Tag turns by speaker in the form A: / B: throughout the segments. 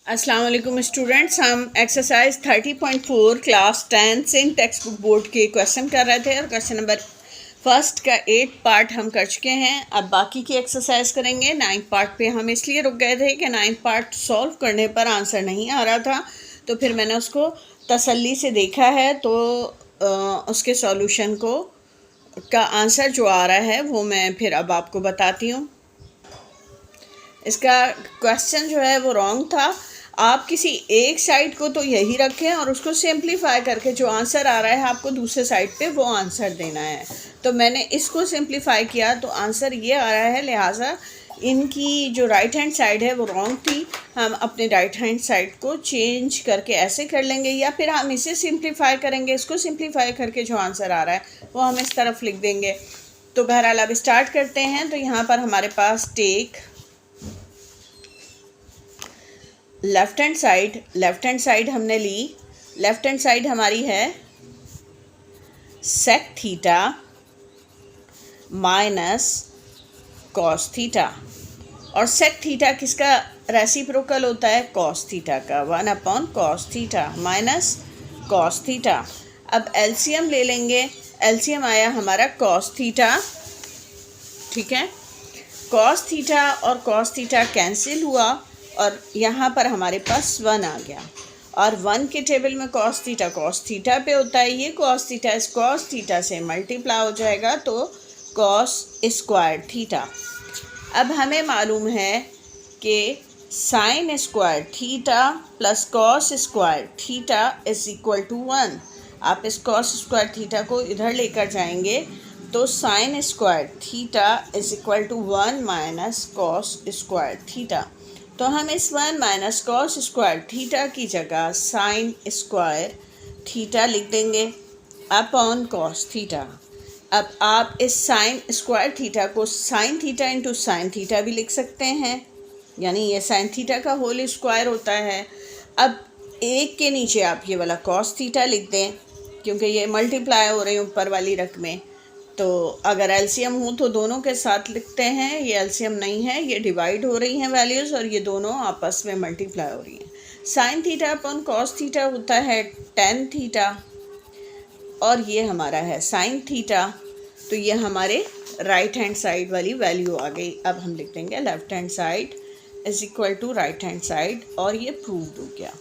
A: अस्सलाम वालेकुम स्टूडेंट्स, हम एक्सरसाइज 30.4 क्लास 10 से टेक्स्ट बुक बोर्ड के क्वेश्चन कर रहे थे और क्वेश्चन नंबर फर्स्ट का 8 पार्ट हम कर चुके हैं। अब बाकी की एक्सरसाइज करेंगे। 9 पार्ट पे हम इसलिए रुक गए थे कि 9 पार्ट सॉल्व करने पर आंसर नहीं आ रहा था, तो फिर मैंने उसको तसल्ली से देखा है, तो उसके सॉल्यूशन को का आंसर जो आ रहा है वो मैं फिर अब आपको बताती हूँ। इसका क्वेश्चन जो है वो रॉन्ग था। आप किसी एक साइड को तो यही रखें और उसको सिंप्लीफाई करके जो आंसर आ रहा है आपको दूसरे साइड पे वो आंसर देना है। तो मैंने इसको सिंप्लीफाई किया तो आंसर ये आ रहा है, लिहाजा इनकी जो राइट हैंड साइड है वो रॉन्ग थी। हम अपने राइट हैंड साइड को चेंज करके ऐसे कर लेंगे, या फिर हम इसे सिंप्लीफाई करेंगे। इसको सिंप्लीफाई करके जो आंसर आ रहा है वो हम इस तरफ लिख देंगे। तो बहरहाल अब स्टार्ट करते हैं। तो यहाँ पर हमारे पास टेक लेफ़्ट हैंड साइड हमने ली। लेफ़्ट हैंड साइड हमारी है sec theta minus cos theta, और सेक थीटा किसका रेसिप्रोकल होता है? कॉस थीटा का। 1 cos theta minus cos theta. अब एलसीएम ले लेंगे। एलसीएम आया हमारा कॉस थीटा, ठीक है। कॉस थीटा और कॉस थीटा कैंसिल हुआ और यहाँ पर हमारे पास 1 आ गया, और 1 के टेबल में कॉस थीटा पे होता है। ये कॉस थीटा इस कॉस थीटा से मल्टीप्लाई हो जाएगा तो कॉस स्क्वायर थीटा। अब हमें मालूम है कि sine square theta plus cos square theta is equal to 1। आप इस कॉस स्क्वायर थीटा को इधर लेकर जाएंगे तो sine square theta is equal to 1 minus cos square theta. तो हम इस 1 माइनस कॉस स्क्वायर थीटा की जगह साइन स्क्वायर थीटा लिख देंगे अपॉन कॉस थीटा। अब आप इस साइन स्क्वायर थीटा को sine theta into sine theta भी लिख सकते हैं, यानी ये साइन थीटा का होल स्क्वायर होता है। अब एक के नीचे आप ये वाला कॉस थीटा लिख दें, क्योंकि ये मल्टीप्लाई हो रही है ऊपर वाली रकमें। तो अगर एलसीएम हो तो दोनों के साथ लिखते हैं। ये एलसीएम नहीं है, ये डिवाइड हो रही हैं वैल्यूज़ और ये दोनों आपस में मल्टीप्लाई हो रही हैं। Sign theta upon cos theta होता है टेन थीटा, और ये हमारा है साइन थीटा। तो ये हमारे राइट हैंड साइड वाली वैल्यू आ गई। अब हम लिख देंगे left hand side is equal to right hand side, और ये प्रूव्ड हो गया।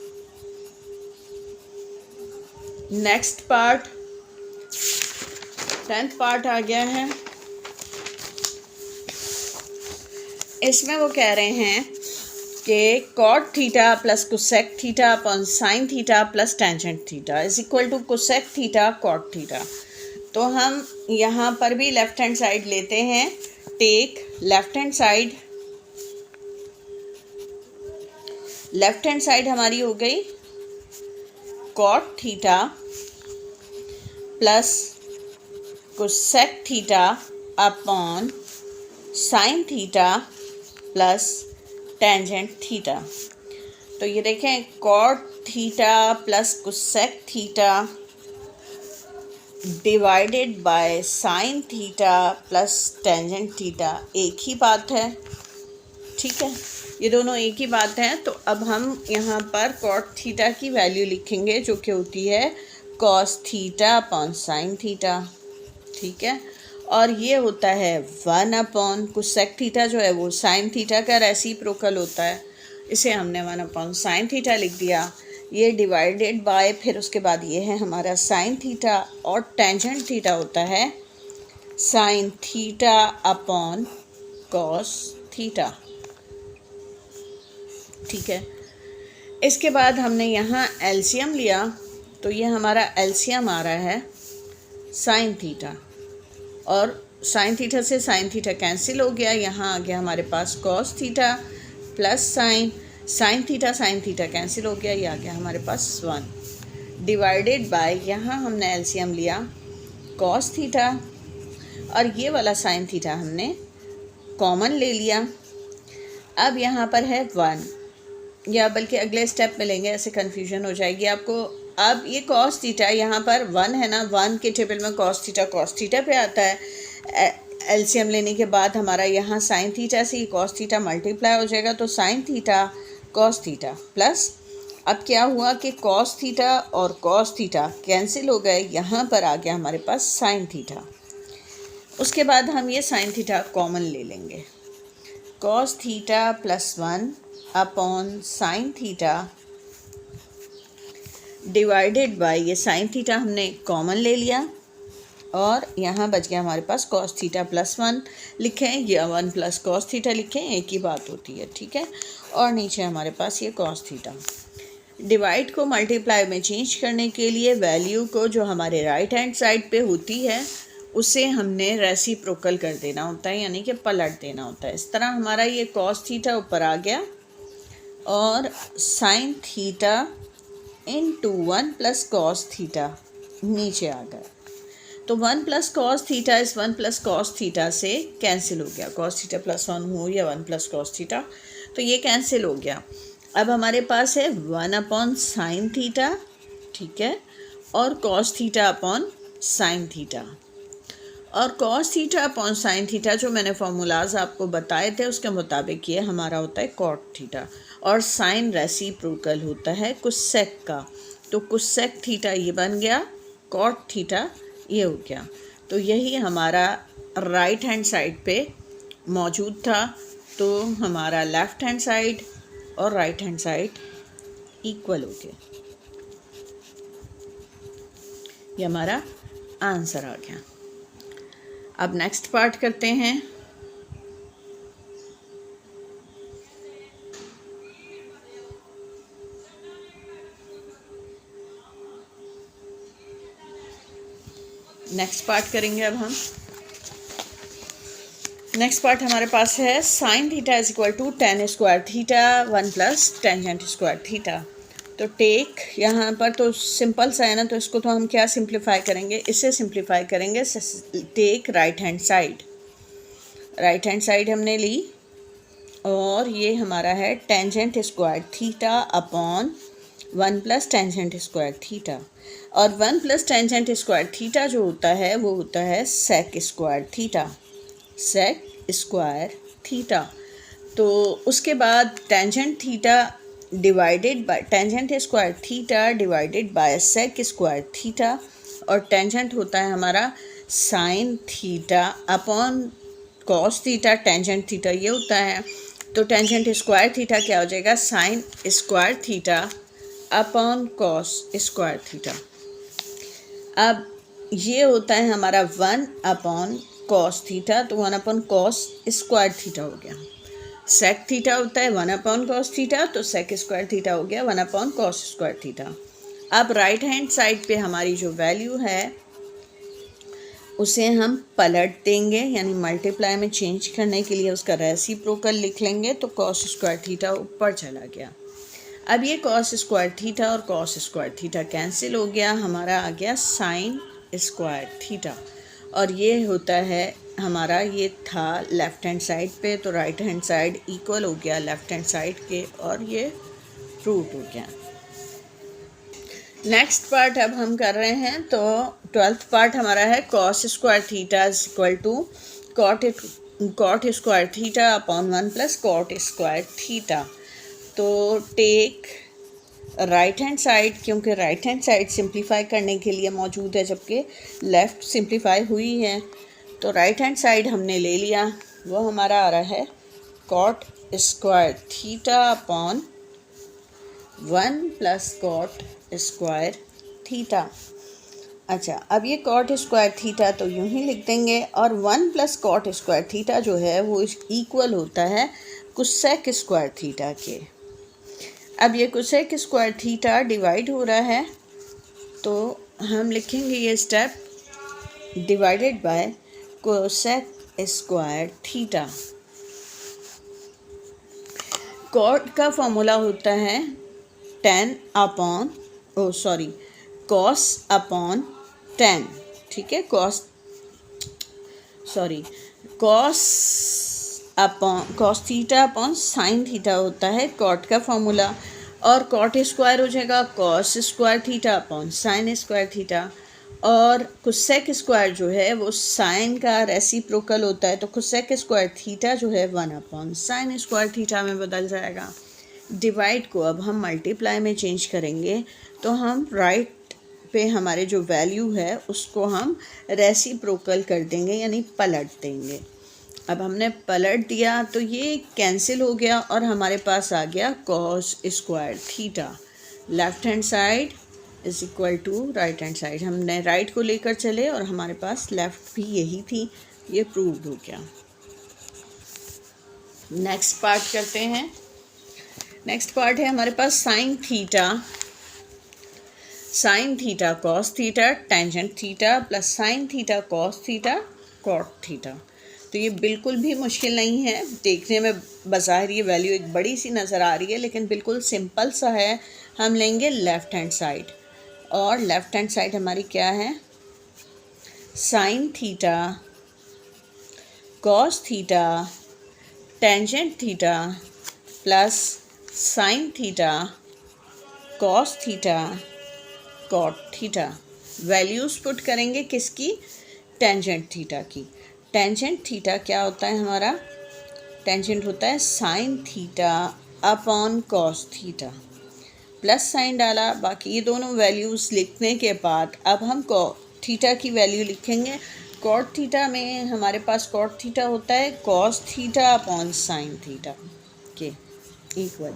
A: नेक्स्ट पार्ट 10th पार्ट आ गया है। इसमें वो कह रहे हैं कि cot theta plus cosec theta upon sine theta plus tangent theta is equal to cosec theta cot theta. तो हम यहाँ पर भी लेफ्ट हैंड साइड लेते हैं। टेक लेफ्ट हैंड साइड हमारी हो गई cot theta plus cosec theta upon sine theta plus tangent theta. तो ये देखें, cot theta plus cosec theta divided by sine theta plus tangent theta, एक ही बात है, ठीक है। ये दोनों एक ही बात है। तो अब हम यहाँ पर कॉट थीटा की वैल्यू लिखेंगे जो कि होती है cos theta upon sine theta, ठीक है। और ये होता है 1 अपॉन कोसेक थीटा जो है वो साइन थीटा का रेसिप्रोकल होता है, इसे हमने 1 अपॉन साइन थीटा लिख दिया। ये डिवाइडेड बाय, फिर उसके बाद ये है हमारा साइन थीटा, और टेंजेंट थीटा होता है sine theta upon cos theta, ठीक है। इसके बाद हमने यहाँ एलसीएम लिया, तो ये हमारा एलसीएम आ रहा है साइन थीटा, और साइन थीटा से साइन थीटा कैंसिल हो गया। यहाँ आ गया हमारे पास cos theta plus sine theta cancel हो गया, ये आ गया हमारे पास 1 डिवाइडेड बाय, यहाँ हमने एलसीएम लिया कॉस थीटा, और ये वाला साइन थीटा हमने कॉमन ले लिया। अब यहाँ पर है 1, या बल्कि अगले स्टेप में लेंगे, ऐसे कन्फ्यूजन हो जाएगी आपको। अब ये कॉस थीटा यहाँ पर 1 है ना, 1 के टेबल में कॉस थीटा पे आता है। एलसीएम लेने के बाद हमारा यहाँ साइन थीटा से कॉस थीटा मल्टीप्लाई हो जाएगा, तो sign theta cos theta plus, अब क्या हुआ कि कॉस थीटा और कॉस थीटा कैंसिल हो गए, यहाँ पर आ गया हमारे पास साइन थीटा। उसके बाद हम ये साइन थीटा कॉमन ले लेंगे, cos theta plus 1 upon sine theta divided bye, ये साइन थीटा हमने कॉमन ले लिया और यहाँ बच गया हमारे पास कॉस थीटा प्लस 1 लिखें या 1 प्लस कॉस थीटा लिखें, एक ही बात होती है, ठीक है। और नीचे हमारे पास ये कॉस थीटा। डिवाइड को मल्टीप्लाई में चेंज करने के लिए वैल्यू को जो हमारे राइट हैंड साइड पे होती है उसे हमने रेसिप्रोकल कर देना होता है, यानी कि पलट देना होता है। इस तरह हमारा ये कॉस थीटा ऊपर आ गया और sine theta into 1 plus cos theta नीचे आ गया। तो 1 प्लस कॉस थीटा इस 1 प्लस कॉस थीटा से कैंसिल हो गया, कॉस थीटा प्लस 1 हो या 1 प्लस कॉस थीटा, तो ये कैंसिल हो गया। अब हमारे पास है 1 अपॉन साइन थीटा, ठीक है, और cos theta upon sine theta. और cos theta upon sine theta जो मैंने फॉर्मूलाज आपको बताए थे उसके मुताबिक ये हमारा होता है कॉट थीटा, और साइन रेसिप्रोकल होता है कोसेक का। तो कोसेक थीटा ये बन गया, कॉट थीटा ये हो गया। तो यही हमारा राइट हैंड साइड पे मौजूद था। तो हमारा लेफ़्ट हैंड साइड और राइट हैंड साइड इक्वल हो गए, ये हमारा आंसर आ गया। अब नेक्स्ट पार्ट करते हैं। नेक्स्ट पार्ट करेंगे अब हम। नेक्स्ट पार्ट हमारे पास है sine theta is equal to tan square theta 1 plus tangent square theta. तो टेक, यहाँ पर तो सिंपल सा है ना, तो इसको तो हम क्या सिंप्लीफाई करेंगे, इससे सिंप्लीफाई करेंगे। Take right hand side, right hand side हमने ली और ये हमारा है tangent square theta upon 1 plus tangent square theta. और 1 प्लस टेंजेंट स्क्वायर थीटा जो होता है वो होता है sec square theta, sec square theta. तो उसके बाद tangent theta divided by tangent square theta divided by sec square theta, और टेंजेंट होता है हमारा sine theta upon cos theta, tangent theta ये होता है। तो टेंजेंट स्क्वायर थीटा क्या हो जाएगा, sign square theta upon cos square theta. अब ये होता है हमारा 1 अपॉन कॉस थीटा, तो 1 अपॉन कॉस स्क्वायर थीटा हो गया। सेक थीटा होता है 1 अपॉन कॉस थीटा, तो सेक स्क्वायर थीटा हो गया 1 अपॉन कॉस स्क्वायर थीटा। अब राइट हैंड साइड पे हमारी जो वैल्यू है उसे हम पलट देंगे, यानी मल्टीप्लाई में चेंज करने के लिए उसका रेसिप्रोकल लिख लेंगे। तो कॉस स्क्वायर थीटा ऊपर चला गया। अब ये कॉस स्क्वायर थीटा और कॉस स्क्वायर थीटा कैंसिल हो गया, हमारा आ गया साइन स्क्वायर थीटा। और ये होता है हमारा, ये था लेफ़्ट हैंड साइड पे, तो राइट हैंड साइड इक्वल हो गया लेफ़्ट हैंड साइड के, और ये रूट हो गया। नेक्स्ट पार्ट अब हम कर रहे हैं। तो 12th पार्ट हमारा है cos square theta is equal to cot square theta upon 1 plus cot square theta. तो टेक राइट हैंड साइड, क्योंकि राइट हैंड साइड सिंप्लीफाई करने के लिए मौजूद है जबकि लेफ़्ट सिंप्लीफाई हुई है। तो राइट हैंड साइड हमने ले लिया, वो हमारा आ रहा है cot square theta upon 1 plus cot square theta. अच्छा, अब ये कॉट स्क्वायर थीटा तो यूं ही लिख देंगे, और 1 प्लस कॉट स्क्वायर थीटा जो है वो इक्वल होता है कोसेक स्क्वायर थीटा के। अब ये कोसेक स्क्वायर थीटा डिवाइड हो रहा है, तो हम लिखेंगे ये step divided by cosec square theta. Cot का फॉर्मूला होता है 10 अपॉन कॉस अपॉन 10, ठीक है, cos theta upon sine theta होता है कॉट का फॉर्मूला, और कॉट स्क्वायर हो जाएगा cos square theta upon sign square theta, और कोसेक स्क्वायर जो है वो साइन का रेसिप्रोकल होता है, तो कोसेक स्क्वायर थीटा जो है 1 अपॉन साइन स्क्वायर थीटा में बदल जाएगा। डिवाइड को अब हम मल्टीप्लाई में चेंज करेंगे, तो हम राइट पे हमारे जो वैल्यू है उसको हम रेसिप्रोकल कर देंगे, यानी पलट देंगे। अब हमने पलट दिया तो ये कैंसिल हो गया और हमारे पास आ गया cos square theta. Left hand side is equal to right hand side. हमने राइट को लेकर चले और हमारे पास लेफ्ट भी यही थी, ये प्रूव्ड हो गया। नेक्स्ट पार्ट करते हैं। नेक्स्ट पार्ट है हमारे पास sine theta cos theta tangent theta plus sine theta cos theta cot theta. तो ये बिल्कुल भी मुश्किल नहीं है, देखने में बाज़ाहिर ये वैल्यू एक बड़ी सी नज़र आ रही है, लेकिन बिल्कुल सिंपल सा है। हम लेंगे लेफ़्ट हैंड साइड, और लेफ़्ट हैंड साइड हमारी क्या है, sine theta cos theta tangent theta plus sine theta cos theta cot theta. Values put करेंगे किसकी, टेंजेंट थीटा की। टेंजेंट थीटा क्या होता है हमारा, टेंजेंट होता है sine theta upon cos theta. Plus sine डाला, बाकी ये दोनों वैल्यूज़ लिखने के बाद अब हम थीटा की वैल्यू लिखेंगे। कॉट थीटा में हमारे पास कॉट थीटा होता है cos theta upon sine theta के इक्वल।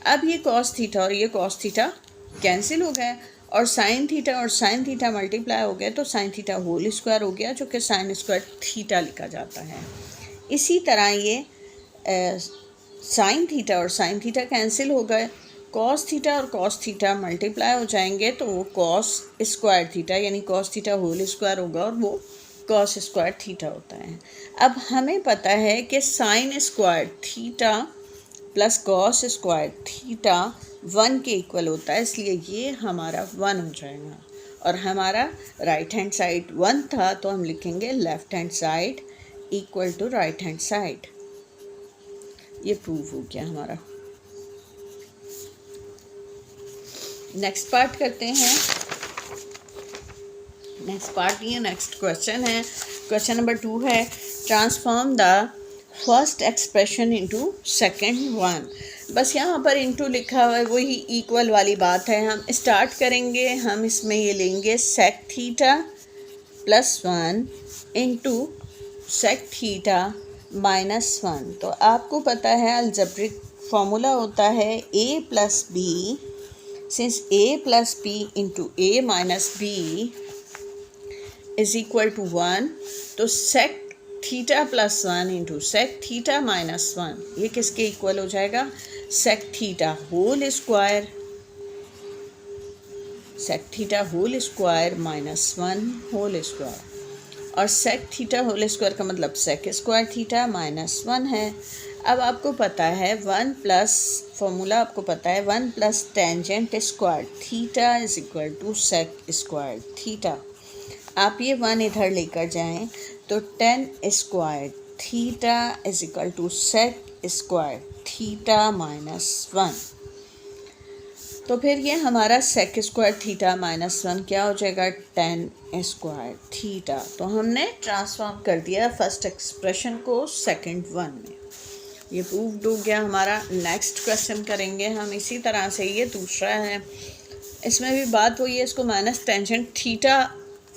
A: अब ये कॉस थीटा और ये कॉस थीटा कैंसिल हो गए और साइन थीटा मल्टीप्लाई हो गए, तो साइन थीटा होल स्क्वायर हो गया, जो कि साइन स्क्वायर थीटा लिखा जाता है। इसी तरह ये साइन थीटा और साइन थीटा कैंसिल हो गए, कॉस थीटा और कॉस थीटा मल्टीप्लाई हो जाएंगे, तो वो कॉस स्क्वायर थीटा यानी कॉस थीटा होल स्क्वायर होगा और वो कॉस स्क्वायर थीटा होता है। अब हमें पता है कि sine square theta plus cos square theta 1 के इक्वल होता है, इसलिए ये हमारा 1 हो जाएगा। और हमारा राइट हैंड साइड 1 था, तो हम लिखेंगे left hand side equal to right hand side. ये प्रूव हो गया हमारा। नेक्स्ट पार्ट करते हैं। नेक्स्ट क्वेश्चन है, क्वेश्चन नंबर 2 है, transform the first expression into second one. बस यहाँ पर इनटू लिखा हुआ है, वही इक्वल वाली बात है। हम स्टार्ट करेंगे, हम इसमें ये लेंगे sec theta plus 1 into sec theta minus 1। तो आपको पता है अलजेब्रिक फॉर्मूला होता है a plus b, since a plus b into a minus b is equal to 1, तो sec theta plus 1 into sec theta minus 1 ये किसके इक्वल हो जाएगा, sec theta whole square minus 1 whole square. और sec theta whole square का मतलब सेक square theta minus 1 है। अब आपको पता है 1 प्लस फॉर्मूला आपको पता है 1 plus tangent square theta is equal to sec square theta. आप ये 1 इधर लेकर जाएं तो tan square theta is equal to sec square theta minus 1। तो फिर ये हमारा सेक स्क्वायर थीटा माइनस 1 क्या हो जाएगा, टेन स्क्वायर थीटा। तो हमने ट्रांसफॉर्म कर दिया फर्स्ट एक्सप्रेशन को सेकंड वन में। ये प्रूव्ड हो गया हमारा। नेक्स्ट क्वेश्चन करेंगे हम इसी तरह से, ये दूसरा है। इसमें भी बात वही है, इसको माइनस टेंजेंट थीटा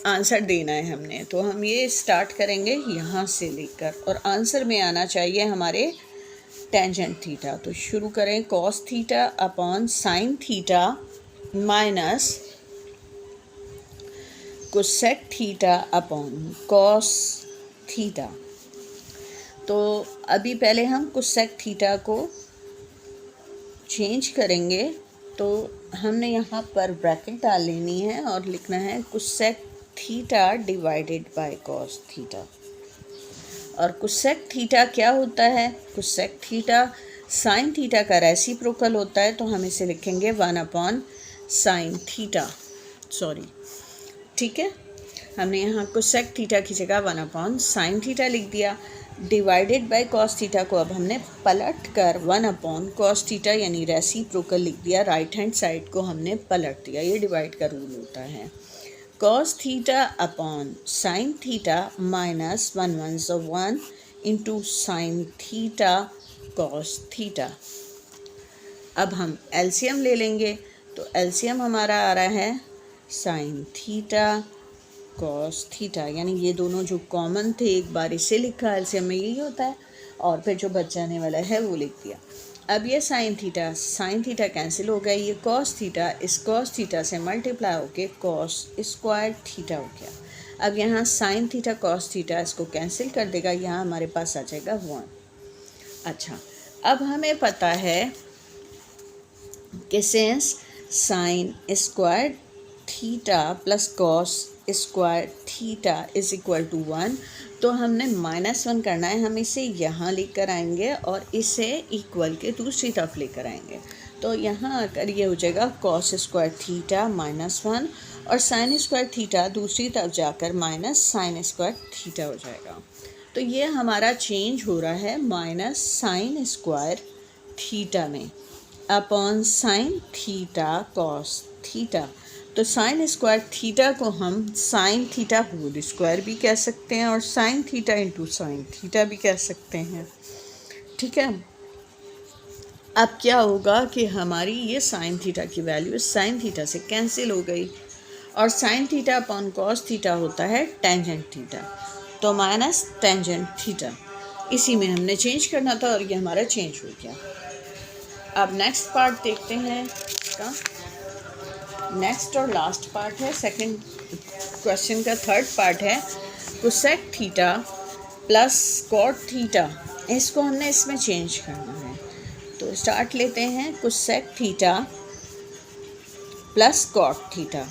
A: आंसर देना है हमने, तो हम ये स्टार्ट करेंगे यहाँ से लेकर और आंसर में आना चाहिए हमारे टेंजेंट थीटा। तो शुरू करें, cos theta upon sine theta minus cosec theta upon cos theta. तो अभी पहले हम कोसेक थीटा को चेंज करेंगे, तो हमने यहाँ पर ब्रैकेट डाल लेनी है और लिखना है cosec theta divided by cos theta. और कोसेक थीटा क्या होता है, कोसेक थीटा साइन थीटा का रेसिप्रोकल होता है, तो हम इसे लिखेंगे 1 अपॉन साइन थीटा, ठीक है। हमने यहाँ कोसेक थीटा की जगह 1 अपॉन साइन थीटा लिख दिया। डिवाइडेड बाय कॉस थीटा को अब हमने पलट कर 1 अपॉन कॉस थीटा यानी रेसिप्रोकल लिख दिया। राइट हैंड साइड को हमने पलट दिया, ये डिवाइड का रूल होता है। cos theta upon sine theta minus 1 1 1 into sine theta cos theta. अब हम एलसीएम ले लेंगे, तो एलसीएम हमारा आ रहा है साइन थीटा कॉस थीटा, यानी ये दोनों जो कॉमन थे एक बार इसे लिखा, एलसीएम में यही होता है, और फिर जो बच जाने वाला है वो लिख दिया। अब ये साइन थीटा कैंसिल हो गया, ये कॉस थीटा इस कॉस थीटा से मल्टीप्लाई होके कॉस स्क्वायर थीटा हो गया। अब यहाँ साइन थीटा कॉस थीटा इसको कैंसिल कर देगा, यहाँ हमारे पास आ जाएगा 1। अच्छा, अब हमें पता है कि since sine square theta plus cos square theta is equal to 1, तो हमने -1 करना है, हम इसे यहाँ लेकर आएंगे और इसे इक्वल के दूसरी तरफ लेकर आएंगे। तो यहाँ आकर ये हो जाएगा कॉस स्क्वायर थीटा -1 और साइन स्क्वायर थीटा दूसरी तरफ जाकर माइनस साइन स्क्वायर थीटा हो जाएगा। तो ये हमारा चेंज हो रहा है माइनस साइन स्क्वायर थीटा में upon sine theta cos theta. तो साइन स्क्वायर थीटा को हम साइन थीटा होल स्क्वायर भी कह सकते हैं और sine theta into sine theta भी कह सकते हैं, ठीक है। अब क्या होगा कि हमारी ये साइन थीटा की वैल्यू साइन थीटा से कैंसिल हो गई और sine theta upon cos theta होता है टेंजेंट थीटा, तो माइनस टेंजेंट थीटा, इसी में हमने चेंज करना था और ये हमारा चेंज हो गया। अब नेक्स्ट पार्ट देखते हैं इसका, नेक्स्ट और लास्ट पार्ट है, सेकंड क्वेश्चन का थर्ड पार्ट है cosec theta plus cot theta, इसको हमने इसमें चेंज करना है। तो स्टार्ट लेते हैं, cosec theta plus cot theta.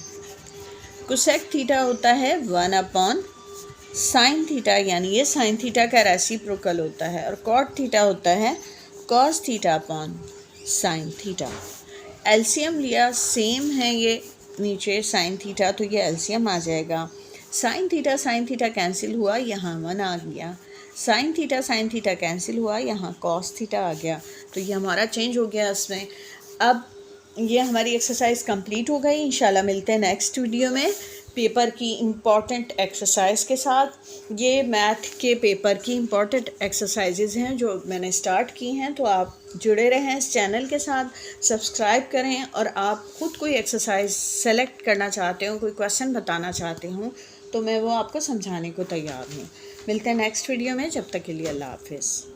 A: Cosec theta होता है 1 अपॉन साइन थीटा, यानी ये साइन थीटा का रेसिप्रोकल होता है, और कॉट थीटा होता है cos theta upon sine theta. LCM लिया, सेम है ये नीचे साइन थीटा, तो ये एलसीएम आ जाएगा। साइन थीटा कैंसिल हुआ, यहाँ 1 आ गया, साइन थीटा कैंसिल हुआ, यहाँ कॉस थीटा आ गया, तो ये हमारा चेंज हो गया इसमें। अब ये हमारी एक्सरसाइज कंप्लीट हो गई। इंशाल्लाह मिलते हैं नेक्स्ट वीडियो में पेपर की इम्पॉर्टेंट एक्सरसाइज के साथ। ये मैथ के पेपर की इम्पॉर्टेंट एक्सरसाइजेज हैं जो मैंने स्टार्ट की हैं, तो आप जुड़े रहें इस चैनल के साथ, सब्सक्राइब करें, और आप ख़ुद कोई एक्सरसाइज सेलेक्ट करना चाहते हो, कोई क्वेश्चन बताना चाहते हो, तो मैं वो आपको समझाने को तैयार हूँ। मिलते हैं नेक्स्ट वीडियो में, जब तक के लिए अल्लाह हाफिज़।